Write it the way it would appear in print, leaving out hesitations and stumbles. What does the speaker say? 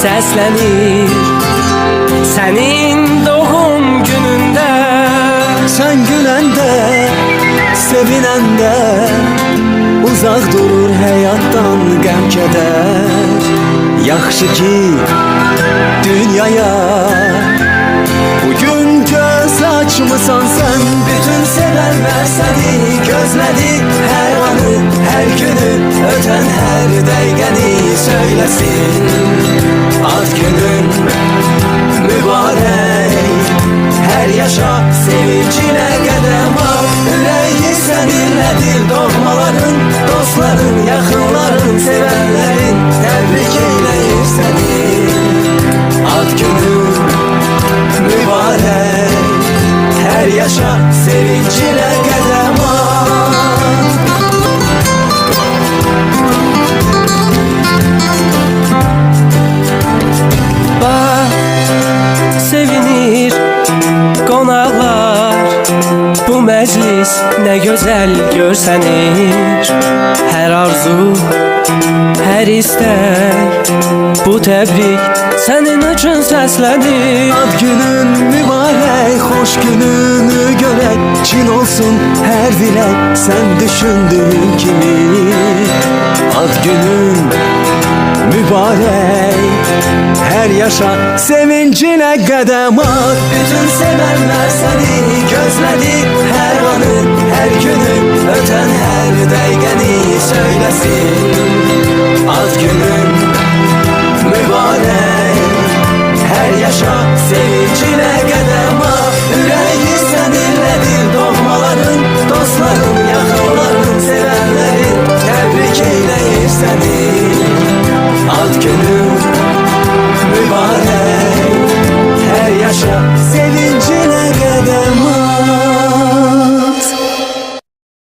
səslənir sənin doğum günündə. Sen gülende, sevinende uzak durur hayattan qəm kədər. Yaxşı ki dünyaya bugün göz açmısan sen. Bütün severler seni gözledi, her anı, her günü, öten her dəqiqəni söylesin. Ad günün mübarek, her yaşa sevinçine qədəm al. Ürəyi səninlədir doğmaların, dostların, yaxınların, sevənlərin təbrik eyləyir səni. Ad günün mübarek, her yaşa sevinçine qədəm al. Bax, sevinir qonaqlar, bu məclis nə gözəl görsənir. Hər arzu, hər istək, bu təbrik sənin üçün səslənir. Ad günün mübarek, hoş gününü görək, çin olsun her dilek sen düşündüğün kimi. Ad günün mübarek, her yaşa sevincine qədəm at. Bütün sevenler seni gözledi, her anı, her günü, öten her dəqiqəni söylesin. Ad günün